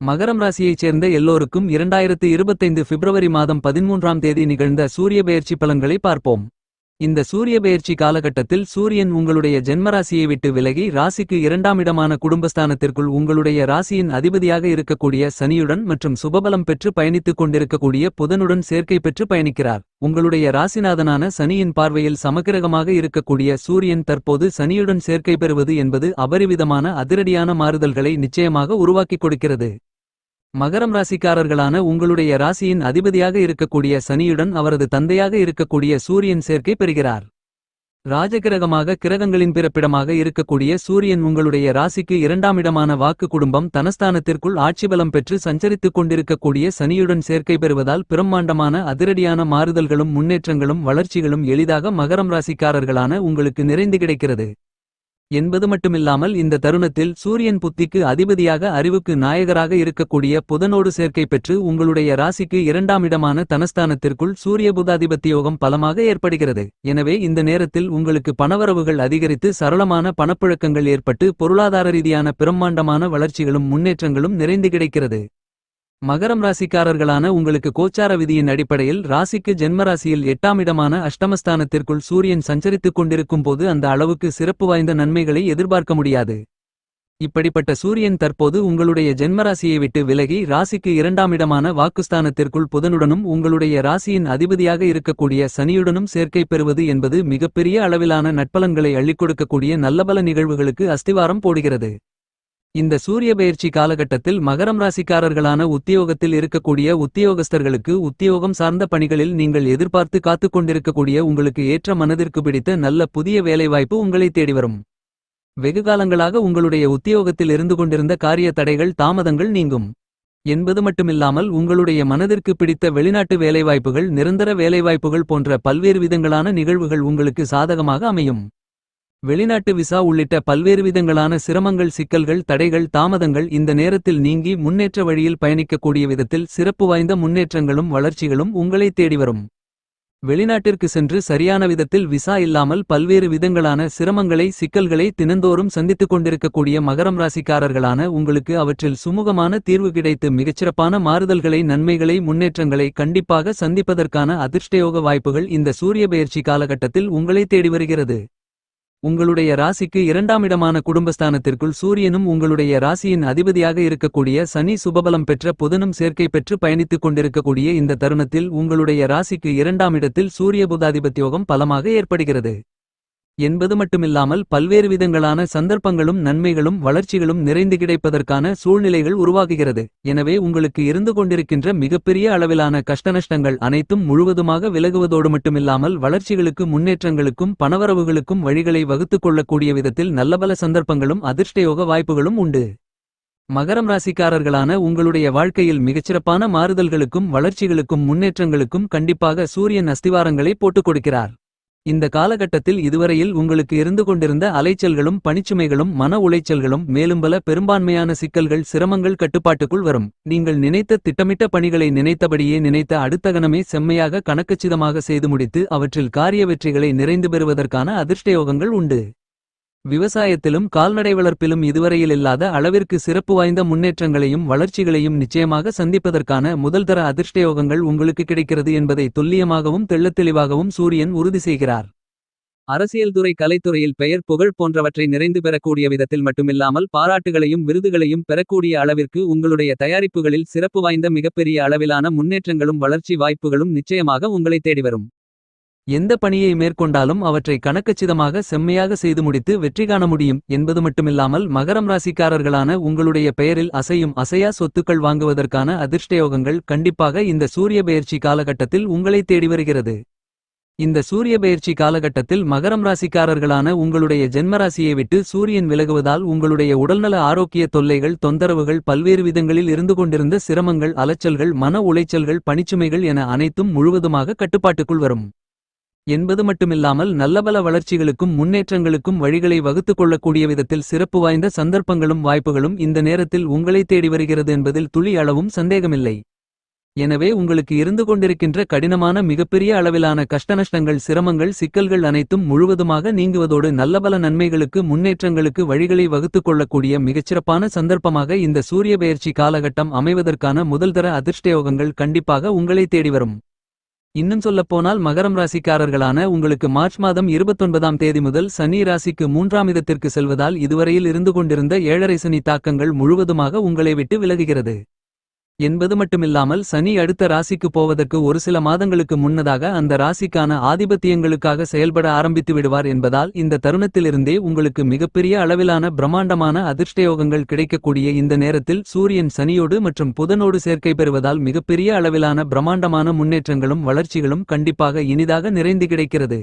மகரம் ராசியைச் சேர்ந்த எல்லோருக்கும் 2025 பிப்ரவரி மாதம் 13ஆம் தேதி நிகழ்ந்த சூரிய பெயர்ச்சி பலன்களை பார்ப்போம். இந்த சூரிய பெயர்ச்சி காலகட்டத்தில் சூரியன் உங்களுடைய ஜென்மராசியை விட்டு விலகி ராசிக்கு 2ஆம் இடமான குடும்பஸ்தானத்திற்குள் உங்களுடைய ராசியின் அதிபதியாக இருக்கக்கூடிய சனியுடன் மற்றும் சுபபலம் பெற்று பயணித்துக் கொண்டிருக்கக்கூடிய புதனுடன் சேர்க்கை பெற்று பயணிக்கிறார். உங்களுடைய ராசிநாதனான சனியின் பார்வையில் சமகிரகமாக இருக்கக்கூடிய சூரியன் தற்போது சனியுடன் சேர்க்கை பெறுவது என்பது அபரிவிதமான அதிரடியான மாறுதல்களை நிச்சயமாக உருவாக்கிக் கொடுக்கிறது. மகரம் ராசிக்காரர்களான உங்களுடைய ராசியின் அதிபதியாக இருக்கக்கூடிய சனியுடன் அவரது தந்தையாக இருக்கக்கூடிய சூரியன் சேர்க்கை பெறுகிறார். ராஜகிரகமாக கிரகங்களின் பிறப்பிடமாக இருக்கக்கூடிய சூரியன் உங்களுடைய ராசிக்கு 2ஆம் இடமான வாக்கு குடும்பம் தனஸ்தானத்திற்குள் ஆட்சிபலம் பெற்று சஞ்சரித்துக் கொண்டிருக்கக்கூடிய சனியுடன் சேர்க்கை பெறுவதால் பிரம்மாண்டமான அதிரடியான மாறுதல்களும் முன்னேற்றங்களும் வளர்ச்சிகளும் எளிதாக மகரம் ராசிக்காரர்களான உங்களுக்கு நிறைந்து கிடைக்கிறது என்பது மட்டுமில்லாமல் இந்த தருணத்தில் சூரியன் புத்திக்கு அதிபதியாக அறிவுக்கு நாயகராக இருக்கக்கூடிய புதனோடு சேர்க்கை பெற்று உங்களுடைய ராசிக்கு 2ஆம் இடமான தனஸ்தானத்திற்குள் சூரிய புதாதிபத்தியோகம் பலமாக ஏற்படுகிறது. எனவே இந்த நேரத்தில் உங்களுக்கு பணவரவுகள் அதிகரித்து சரளமான பணப்புழக்கங்கள் ஏற்பட்டு பொருளாதார ரீதியான பிரம்மாண்டமான வளர்ச்சிகளும் முன்னேற்றங்களும் நிறைந்து கிடைக்கிறது. மகரம் ராசிக்காரர்களான உங்களுக்கு கோச்சார விதியின் அடிப்படையில் ராசிக்கு ஜென்மராசியில் 8ஆம் இடமான அஷ்டமஸ்தானத்திற்குள் சூரியன் சஞ்சரித்துக் கொண்டிருக்கும் போது அந்த அளவுக்கு சிறப்பு வாய்ந்த நன்மைகளை எதிர்பார்க்க முடியாது. இப்படிப்பட்ட சூரியன் தற்போது உங்களுடைய ஜென்மராசியை விட்டு விலகி ராசிக்கு 2ஆம் இடமான வாக்குஸ்தானத்திற்குள் புதனுடனும் உங்களுடைய ராசியின் அதிபதியாக இருக்கக்கூடிய சனியுடனும் சேர்க்கை பெறுவது என்பது மிகப்பெரிய அளவிலான நட்பலன்களை அள்ளிக் கொடுக்கக்கூடிய நல்லபல நிகழ்வுகளுக்கு அஸ்திவாரம் போடுகிறது. இந்த சூரிய பெயர்ச்சி காலகட்டத்தில் மகரம் ராசிக்காரர்களான உத்தியோகத்தில் இருக்கக்கூடிய உத்தியோகஸ்தர்களுக்கு உத்தியோகம் சார்ந்த பணிகளில் நீங்கள் எதிர்பார்த்து காத்துக் கொண்டிருக்கக்கூடிய உங்களுக்கு ஏற்ற மனதிற்கு பிடித்த நல்ல புதிய வேலைவாய்ப்பு உங்களை தேடி வரும். வெகுகாலங்களாக உங்களுடைய உத்தியோகத்தில் இருந்து கொண்டிருந்த காரிய தடைகள் தாமதங்கள் நீங்கும் என்பது மட்டுமில்லாமல் உங்களுடைய மனதிற்கு பிடித்த வெளிநாட்டு வேலைவாய்ப்புகள் நிரந்தர வேலைவாய்ப்புகள் போன்ற பல்வேறு விதங்களான நிகழ்வுகள் உங்களுக்கு சாதகமாக அமையும். வெளிநாட்டு விசா உள்ளிட்ட பல்வேறு விதங்களான சிரமங்கள் சிக்கல்கள் தடைகள் தாமதங்கள் இந்த நேரத்தில் நீங்கி முன்னேற்ற வழியில் பயணிக்கக்கூடிய விதத்தில் சிறப்பு வாய்ந்த முன்னேற்றங்களும் வளர்ச்சிகளும் உங்களை தேடி வரும். வெளிநாட்டிற்கு சென்று சரியான விதத்தில் விசா இல்லாமல் பல்வேறு விதங்களான சிரமங்களை சிக்கல்களை தினந்தோறும் சந்தித்துக் கொண்டிருக்கக்கூடிய மகரம் ராசிக்காரர்களான உங்களுக்கு அவற்றில் சுமூகமான தீர்வு கிடைத்து மிகச்சிறப்பான மாறுதல்களை நன்மைகளை முன்னேற்றங்களை கண்டிப்பாக சந்திப்பதற்கான அதிர்ஷ்டயோக வாய்ப்புகள் இந்த சூரிய பெயர்ச்சி காலகட்டத்தில் உங்களை தேடி வருகிறது. உங்களுடைய ராசிக்கு 2ஆம் இடமான குடும்பஸ்தானத்திற்குள் சூரியனும் உங்களுடைய ராசியின் அதிபதியாக இருக்கக்கூடிய சனி சுபபலம் பெற்ற புதனும் சேர்க்கை பெற்று பயணித்துக் கொண்டிருக்கக்கூடிய இந்த தருணத்தில் உங்களுடைய ராசிக்கு 2ஆம் இடத்தில் சூரிய புதாதிபத்தியோகம் பலமாக ஏற்படுகிறது என்பது மட்டுமில்லாமல் பல்வேறு விதங்களான சந்தர்ப்பங்களும் நன்மைகளும் வளர்ச்சிகளும் நிறைந்து கிடைப்பதற்கான சூழ்நிலைகள் உருவாகுகிறது. எனவே உங்களுக்கு இருந்து கொண்டிருக்கின்ற மிகப்பெரிய அளவிலான கஷ்டநஷ்டங்கள் அனைத்தும் முழுவதுமாக விலகுவதோடு மட்டுமில்லாமல் வளர்ச்சிகளுக்கு முன்னேற்றங்களுக்கும் பணவரவுகளுக்கும் வழிகளை வகுத்துக் கொள்ளக்கூடிய விதத்தில் நல்லபல சந்தர்ப்பங்களும் அதிர்ஷ்டயோக வாய்ப்புகளும் உண்டு. மகரம் ராசிக்காரர்களான உங்களுடைய வாழ்க்கையில் மிகச்சிறப்பான மாறுதல்களுக்கும் வளர்ச்சிகளுக்கும் முன்னேற்றங்களுக்கும் கண்டிப்பாக சூரியன் அஸ்திவாரங்களை போட்டுக் கொடுக்கிறார். இந்த காலகட்டத்தில் இதுவரையில் உங்களுக்கு இருந்து கொண்டிருந்த அலைச்சல்களும் பணிச்சுமைகளும் மன உளைச்சல்களும் மேலும் பல பெரும்பான்மையான சிக்கல்கள் சிரமங்கள் கட்டுப்பாட்டுக்குள் வரும். நீங்கள் நினைத்த திட்டமிட்ட பணிகளை நினைத்தபடியே நினைத்த அடுத்த கணமே செம்மையாக கணக்கச்சிதமாக செய்து முடித்து அவற்றில் காரிய வெற்றிகளை நிறைந்து பெறுவதற்கான அதிர்ஷ்டயோகங்கள் உண்டு. விவசாயத்திலும் கால்நடை வளர்ப்பிலும் இதுவரையில் இல்லாத அளவிற்கு சிறப்பு வாய்ந்த முன்னேற்றங்களையும் வளர்ச்சிகளையும் நிச்சயமாக சந்திப்பதற்கான முதல்தர அதிர்ஷ்டயோகங்கள் உங்களுக்கு கிடைக்கிறது என்பதை துல்லியமாகவும் தெள்ளத்தெளிவாகவும் சூரியன் உறுதி செய்கிறார். அரசியல் துறை கலைத்துறையில் பெயர் புகழ் போன்றவற்றை நிறைந்து பெறக்கூடிய விதத்தில் மட்டுமில்லாமல் பாராட்டுகளையும் விருதுகளையும் பெறக்கூடிய அளவிற்கு உங்களுடைய தயாரிப்புகளில் சிறப்பு வாய்ந்த மிகப்பெரிய அளவிலான முன்னேற்றங்களும் வளர்ச்சி வாய்ப்புகளும் நிச்சயமாக உங்களை தேடிவரும். எந்த பணியை மேற்கொண்டாலும் அவற்றை கணக்கச்சிதமாக செம்மையாக செய்து முடித்து வெற்றி காண முடியும் என்பது மட்டுமில்லாமல் மகரம் ராசிக்காரர்களான உங்களுடைய பெயரில் அசையும் அசையா சொத்துக்கள் வாங்குவதற்கான அதிர்ஷ்டயோகங்கள் கண்டிப்பாக இந்த சூரிய பெயர்ச்சி காலகட்டத்தில் உங்களை தேடி வருகிறது. இந்த சூரிய பெயர்ச்சி காலகட்டத்தில் மகரம் ராசிக்காரர்களான உங்களுடைய ஜென்மராசியை விட்டு சூரியன் விலகுவதால் உங்களுடைய உடல்நல ஆரோக்கிய தொல்லைகள் தொந்தரவுகள் பல்வேறு விதங்களில் இருந்து கொண்டிருந்த சிரமங்கள் அலைச்சல்கள் மன உளைச்சல்கள் பணிச்சுமைகள் என அனைத்தும் முழுவதுமாக கட்டுப்பாட்டுக்குள் வரும் என்பது மட்டுமில்லாமல் நல்லபல வளர்ச்சிகளுக்கும் முன்னேற்றங்களுக்கும் வழிகளை வகுத்துக் கொள்ளக்கூடிய விதத்தில் சிறப்பு வாய்ந்த சந்தர்ப்பங்களும் வாய்ப்புகளும் இந்த நேரத்தில் உங்களை தேடி வருகிறது என்பதில் துளி அளவும் சந்தேகமில்லை. எனவே உங்களுக்கு இருந்து கொண்டிருக்கின்ற கடினமான மிகப்பெரிய அளவிலான கஷ்டநஷ்டங்கள் சிரமங்கள் சிக்கல்கள் அனைத்தும் முழுவதுமாக நீங்குவதோடு நல்லபல நன்மைகளுக்கு முன்னேற்றங்களுக்கு வழிகளை வகுத்துக் கொள்ளக்கூடிய மிகச்சிறப்பான சந்தர்ப்பமாக இந்த சூரிய பெயர்ச்சி காலகட்டம் அமைவதற்கான முதல்தர அதிர்ஷ்டயோகங்கள் கண்டிப்பாக உங்களை தேடிவரும். இன்னும் சொல்லப்போனால் மகரம் ராசிக்காரர்களான உங்களுக்கு மார்ச் மாதம் 29ஆம் தேதி முதல் சனி ராசிக்கு 3ஆம் இடத்திற்கு செல்வதால் இதுவரையில் இருந்து கொண்டிருந்த ஏழரை சனி தாக்கங்கள் முழுவதுமாக உங்களை விட்டு விலகுகிறது என்பது மட்டுமில்லாமல் சனி அடுத்த ராசிக்கு போவதற்கு ஒரு சில மாதங்களுக்கு முன்னதாக அந்த ராசிக்கான ஆதிபத்தியங்களுக்காக செயல்பட ஆரம்பித்து விடுவார் என்பதால் இந்த தருணத்திலிருந்தே உங்களுக்கு மிகப்பெரிய அளவிலான பிரம்மாண்டமான அதிர்ஷ்டயோகங்கள் கிடைக்கக்கூடிய இந்த நேரத்தில் சூரியன் சனியோடு மற்றும் புதனோடு சேர்க்கை பெறுவதால் மிகப்பெரிய அளவிலான பிரம்மாண்டமான முன்னேற்றங்களும் வளர்ச்சிகளும் கண்டிப்பாக இனிதாக நிறைந்து கிடைக்கிறது.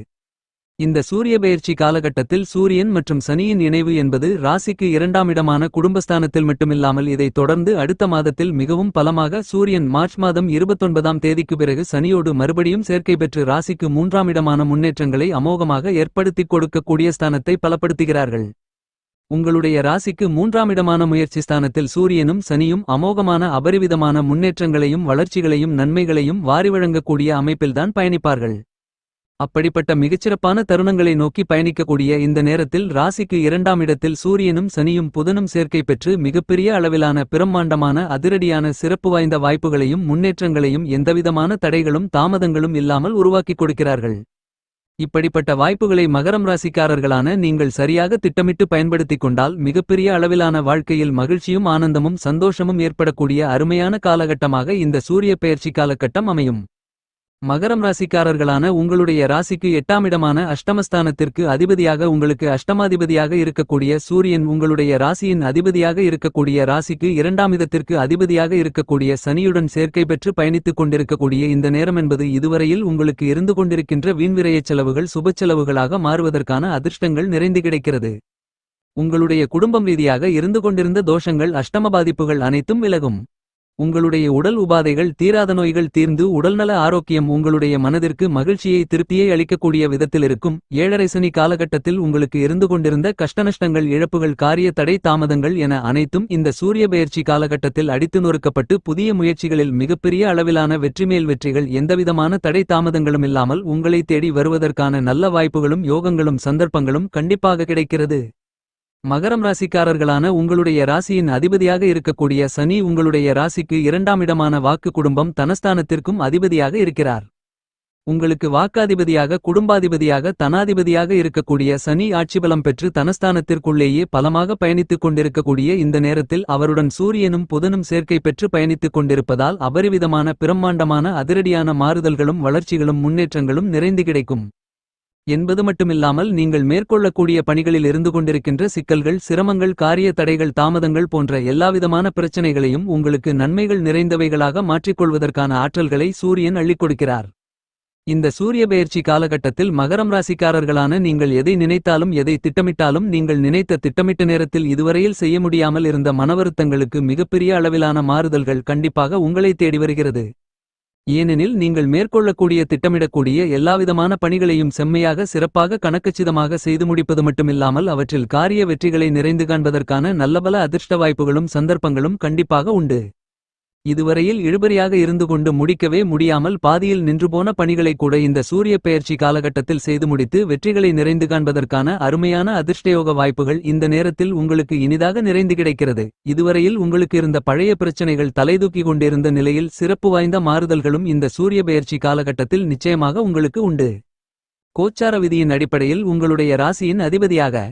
இந்த சூரிய பெயர்ச்சி காலகட்டத்தில் சூரியன் மற்றும் சனியின் இணைவு என்பது ராசிக்கு 2ஆம் இடமான குடும்பஸ்தானத்தில் மட்டுமில்லாமல் இதைத் தொடர்ந்து அடுத்த மாதத்தில் மிகவும் பலமாக சூரியன் மார்ச் மாதம் 29ஆம் தேதிக்கு பிறகு சனியோடு மறுபடியும் சேர்க்கை பெற்று ராசிக்கு 3ஆம் இடமான முன்னேற்றங்களை அமோகமாக ஏற்படுத்திக் கொடுக்கக்கூடிய ஸ்தானத்தை பலப்படுத்துகிறார்கள். உங்களுடைய ராசிக்கு 3ஆம் இடமான முயற்சி ஸ்தானத்தில் சூரியனும் சனியும் அமோகமான அபரிவிதமான முன்னேற்றங்களையும் வளர்ச்சிகளையும் நன்மைகளையும் வாரி வழங்கக்கூடிய அமைப்பில்தான் பயணிப்பார்கள். அப்படிப்பட்ட மிகச்சிறப்பான தருணங்களை நோக்கி பயணிக்கக்கூடிய இந்த நேரத்தில் ராசிக்கு 2ஆம் இடத்தில் சூரியனும் சனியும் புதனும் சேர்க்கை பெற்று மிகப்பெரிய அளவிலான பிரம்மாண்டமான அதிரடியான சிறப்பு வாய்ந்த வாய்ப்புகளையும் முன்னேற்றங்களையும் எந்தவிதமான தடைகளும் தாமதங்களும் இல்லாமல் உருவாக்கிக் கொடுக்கிறார்கள். இப்படிப்பட்ட வாய்ப்புகளை மகரம் ராசிக்காரர்களான நீங்கள் சரியாக திட்டமிட்டு பயன்படுத்திக் கொண்டால் மிகப்பெரிய அளவிலான வாழ்க்கையில் மகிழ்ச்சியும் ஆனந்தமும் சந்தோஷமும் ஏற்படக்கூடிய அருமையான காலகட்டமாக இந்த சூரிய பெயர்ச்சி காலகட்டம் அமையும். மகரம் ராசிக்காரர்களான உங்களுடைய ராசிக்கு 8ஆம் இடமான அஷ்டமஸ்தானத்திற்கு அதிபதியாக உங்களுக்கு அஷ்டமாதிபதியாக இருக்கக்கூடிய சூரியன் உங்களுடைய ராசியின் அதிபதியாக இருக்கக்கூடிய ராசிக்கு 2ஆம் இடத்திற்கு அதிபதியாக இருக்கக்கூடிய சனியுடன் சேர்க்கை பெற்று பயணித்துக் கொண்டிருக்கக்கூடிய இந்த நேரம் என்பது இதுவரையில் உங்களுக்கு இருந்து கொண்டிருக்கின்ற வீண்விரயச் செலவுகள் சுபச்செலவுகளாக மாறுவதற்கான அதிர்ஷ்டங்கள் நிறைந்து கிடைக்கிறது. உங்களுடைய குடும்பம் ரீதியாக இருந்து கொண்டிருந்த தோஷங்கள் அஷ்டம பாதிப்புகள் அனைத்தும் விலகும். உங்களுடைய உடல் உபாதைகள் தீராத நோய்கள் தீர்ந்து உடல்நல ஆரோக்கியம் உங்களுடைய மனதிற்கு மகிழ்ச்சியை திருப்தியை அளிக்கக்கூடிய விதத்தில் இருக்கும். ஏழரை சனி காலகட்டத்தில் உங்களுக்கு இருந்து கொண்டிருந்த கஷ்டநஷ்டங்கள் இழப்புகள் காரிய தடை தாமதங்கள் என அனைத்தும் இந்த சூரிய பெயர்ச்சி காலகட்டத்தில் அடித்து நொறுக்கப்பட்டு புதிய முயற்சிகளில் மிகப்பெரிய அளவிலான வெற்றிமேல் வெற்றிகள் எந்தவிதமான தடை தாமதங்களும் இல்லாமல் உங்களை தேடி வருவதற்கான நல்ல வாய்ப்புகளும் யோகங்களும் சந்தர்ப்பங்களும் கண்டிப்பாக கிடைக்கிறது. மகரம் ராசிக்காரர்களான உங்களுடைய ராசியின் அதிபதியாக இருக்கக்கூடிய சனி உங்களுடைய ராசிக்கு 2ஆம் இடமான வாக்கு குடும்பம் தனஸ்தானத்திற்கும் அதிபதியாக இருக்கிறார். உங்களுக்கு வாக்காதிபதியாக குடும்பாதிபதியாக தனாதிபதியாக இருக்கக்கூடிய சனி ஆட்சிபலம் பெற்று தனஸ்தானத்திற்குள்ளேயே பலமாக பயணித்துக் கொண்டிருக்கக்கூடிய இந்த நேரத்தில் அவருடன் சூரியனும் புதனும் சேர்க்கை பெற்று பயணித்துக் கொண்டிருப்பதால் அபரிவிதமான பிரம்மாண்டமான அதிரடியான மாறுதல்களும் வளர்ச்சிகளும் முன்னேற்றங்களும் நிறைந்து கிடைக்கும் என்பது மட்டுமில்லாமல் நீங்கள் மேற்கொள்ளக்கூடிய பணிகளில் இருந்து கொண்டிருக்கின்ற சிக்கல்கள் சிரமங்கள் காரிய தடைகள் தாமதங்கள் போன்ற எல்லாவிதமான பிரச்சனைகளையும் உங்களுக்கு நன்மைகள் நிறைந்தவைகளாக மாற்றிக்கொள்வதற்கான ஆற்றல்களை சூரியன் அள்ளிக் கொடுக்கிறார். இந்த சூரிய பெயர்ச்சி காலகட்டத்தில் மகரம் ராசிக்காரர்களான நீங்கள் எதை நினைத்தாலும் எதை திட்டமிட்டாலும் நீங்கள் நினைத்த திட்டமிட்ட நேரத்தில் இதுவரையில் செய்ய முடியாமல் இருந்த மனவருத்தங்களுக்கு மிகப்பெரிய அளவிலான மாறுதல்கள் கண்டிப்பாக உங்களை தேடி வருகிறது. ஏனெனில் நீங்கள் மேற்கொள்ளக்கூடிய திட்டமிடக்கூடிய எல்லாவிதமான பணிகளையும் செம்மையாக சிறப்பாக கணக்கச்சிதமாக செய்து முடிப்பது மட்டுமில்லாமல் அவற்றில் காரிய வெற்றிகளை நிறைந்து காண்பதற்கான நல்லபல அதிர்ஷ்ட வாய்ப்புகளும் சந்தர்ப்பங்களும் கண்டிப்பாக உண்டு. இதுவரையில் இழுபறியாக இருந்து கொண்டு முடிக்கவே முடியாமல் பாதியில் நின்றுபோன பணிகளை கூட இந்த சூரிய பெயர்ச்சி காலகட்டத்தில் செய்து முடித்து வெற்றிகளை நிறைந்து காண்பதற்கான அருமையான அதிர்ஷ்டயோக வாய்ப்புகள் இந்த நேரத்தில் உங்களுக்கு இனிதாக நிறைந்து கிடைக்கிறது. இதுவரையில் உங்களுக்கு இருந்த பழைய பிரச்சனைகள் தலைதூக்கி கொண்டிருந்த நிலையில் சிறப்பு வாய்ந்த மாறுதல்களும் இந்த சூரிய பெயர்ச்சி காலகட்டத்தில் நிச்சயமாக உங்களுக்கு உண்டு. கோச்சார விதியின் அடிப்படையில் உங்களுடைய ராசியின் அதிபதியாக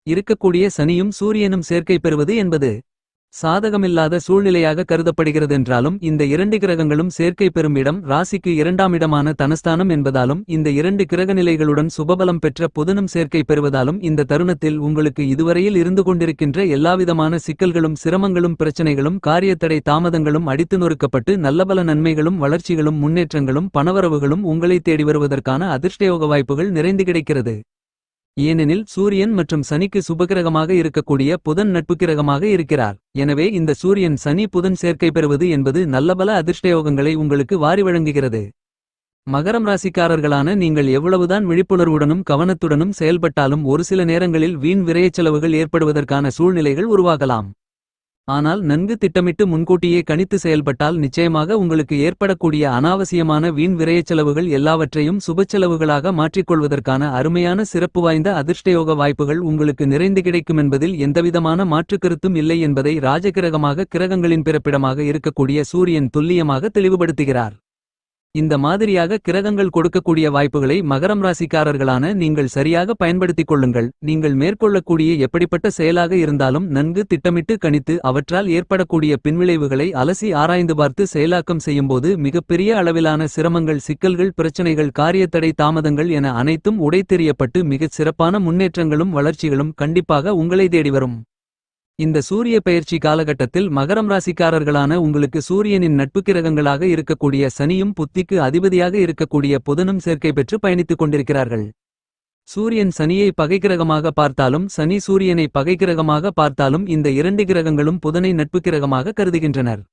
இருக்கக்கூடிய சனியும் சூரியனும் சேர்க்கை பெறுவது என்பது சாதகமில்லாத சூழ்நிலையாக கருதப்படுகிறதென்றாலும் இந்த 2 கிரகங்களும் சேர்க்கை பெறும் இடம் ராசிக்கு 2ஆம் இடமான தனஸ்தானம் என்பதாலும் இந்த 2 கிரகநிலைகளுடன் சுபபலம் பெற்ற புதனும் சேர்க்கை பெறுவதாலும் இந்த தருணத்தில் உங்களுக்கு இதுவரையில் இருந்து கொண்டிருக்கின்ற எல்லாவிதமான சிக்கல்களும் சிரமங்களும் பிரச்சனைகளும் காரியத்தடை தாமதங்களும் அடித்து நொறுக்கப்பட்டு நல்லபல நன்மைகளும் வளர்ச்சிகளும் முன்னேற்றங்களும் பணவரவுகளும் உங்களை தேடி வருவதற்கான அதிர்ஷ்டயோக வாய்ப்புகள் நிறைந்து கிடைக்கிறது. ஏனெனில் சூரியன் மற்றும் சனிக்கு சுபகிரகமாக இருக்கக்கூடிய புதன் நட்பு கிரகமாக இருக்கிறார். எனவே இந்த சூரியன் சனி புதன் சேர்க்கை பெறுவது என்பது நல்லபல அதிர்ஷ்டயோகங்களை உங்களுக்கு வாரி வழங்குகிறது. மகரம் ராசிக்காரர்களான நீங்கள் எவ்வளவுதான் விழிப்புணர்வுடனும் கவனத்துடனும் செயல்பட்டாலும் ஒரு சில நேரங்களில் வீண் விரயச் செலவுகள் ஏற்படுவதற்கான சூழ்நிலைகள் உருவாகலாம். ஆனால் நன்கு திட்டமிட்டு முன்கூட்டியே கணித்து செயல்பட்டால் நிச்சயமாக உங்களுக்கு ஏற்படக்கூடிய அனாவசியமான வீண் விரயச்செலவுகள் எல்லாவற்றையும் சுபச்செலவுகளாக மாற்றிக்கொள்வதற்கான அருமையான சிறப்பு வாய்ந்த அதிர்ஷ்டயோக வாய்ப்புகள் உங்களுக்கு நிறைந்து கிடைக்குமென்பதில் எந்தவிதமான மாற்றுக்கருத்தும் இல்லை என்பதை ராஜகிரகமாக கிரகங்களின் பிறப்பிடமாக இருக்கக்கூடிய சூரியன் துல்லியமாக தெளிவுபடுத்துகிறார். இந்த மாதிரியாக கிரகங்கள் கொடுக்கக்கூடிய வாய்ப்புகளை மகரம் ராசிக்காரர்களான நீங்கள் சரியாக பயன்படுத்திக் கொள்ளுங்கள். நீங்கள் மேற்கொள்ளக்கூடிய எப்படிப்பட்ட செயலாக இருந்தாலும் நன்கு திட்டமிட்டு கணித்து அவற்றால் ஏற்படக்கூடிய பின்விளைவுகளை அலசி ஆராய்ந்து பார்த்து செயலாக்கம் செய்யும்போது மிகப்பெரிய அளவிலான சிரமங்கள், சிக்கல்கள், பிரச்சனைகள், காரியத்தடை, தாமதங்கள் என அனைத்தும் உடைத்தெறியப்பட்டு மிகச் சிறப்பான முன்னேற்றங்களும் வளர்ச்சிகளும் கண்டிப்பாக உங்களை தேடி வரும். இந்த சூரிய பெயர்ச்சி காலகட்டத்தில் மகரம் ராசிக்காரர்களான உங்களுக்கு சூரியனின் நட்பு கிரகங்களாக இருக்கக்கூடிய சனியும் புத்திக்கு அதிபதியாக இருக்கக்கூடிய புதனும் சேர்க்கை பெற்று பயணித்துக் கொண்டிருக்கிறார்கள். சூரியன் சனியை பகைக்கிரகமாக பார்த்தாலும் சனி சூரியனை பகைக்கிரகமாக பார்த்தாலும் இந்த இரண்டு கிரகங்களும் புதனை நட்பு கிரகமாக கருதுகின்றனர்.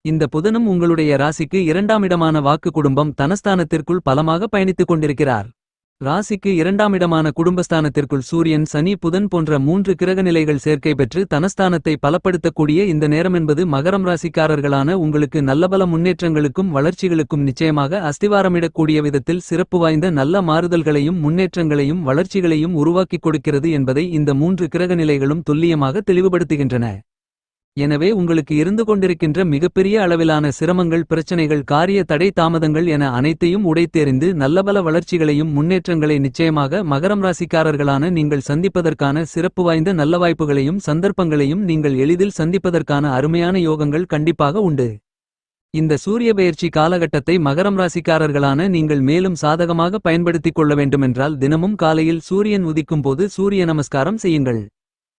இந்த புதனும் உங்களுடைய ராசிக்கு 2ஆம் இடமான வாக்கு குடும்பம் தனஸ்தானத்திற்குள் பலமாக பயணித்துக் கொண்டிருக்கிறார். ராசிக்கு 2ஆம் இடமான குடும்பஸ்தானத்திற்குள் சூரியன், சனி, புதன் போன்ற 3 கிரகநிலைகள் சேர்க்கை பெற்று தனஸ்தானத்தை பலப்படுத்தக்கூடிய இந்த நேரமென்பது மகரம் ராசிக்காரர்களான உங்களுக்கு நல்லபல முன்னேற்றங்களுக்கும் வளர்ச்சிகளுக்கும் நிச்சயமாக அஸ்திவாரமிடக்கூடிய விதத்தில் சிறப்பு வாய்ந்த நல்ல மாறுதல்களையும் முன்னேற்றங்களையும் வளர்ச்சிகளையும் உருவாக்கிக் கொடுக்கிறது என்பதை இந்த 3 கிரகநிலைகளும் துல்லியமாக தெளிவுபடுத்துகின்றன. எனவே உங்களுக்கு இருந்து கொண்டிருக்கின்ற மிகப்பெரிய அளவிலான சிரமங்கள், பிரச்சனைகள், காரிய தடை, தாமதங்கள் என அனைத்தையும் உடைத்தெறிந்து நல்லபல வளர்ச்சிகளையும் முன்னேற்றங்களை நிச்சயமாக மகரம் ராசிக்காரர்களான நீங்கள் சந்திப்பதற்கான சிறப்பு வாய்ந்த நல்ல வாய்ப்புகளையும் சந்தர்ப்பங்களையும் நீங்கள் எளிதில் சந்திப்பதற்கான அருமையான யோகங்கள் கண்டிப்பாக உண்டு. இந்த சூரிய பெயர்ச்சி காலகட்டத்தை மகரம் ராசிக்காரர்களான நீங்கள் மேலும் சாதகமாக பயன்படுத்திக் கொள்ள வேண்டுமென்றால் தினமும் காலையில் சூரியன் உதிக்கும் போது சூரிய நமஸ்காரம் செய்யுங்கள்.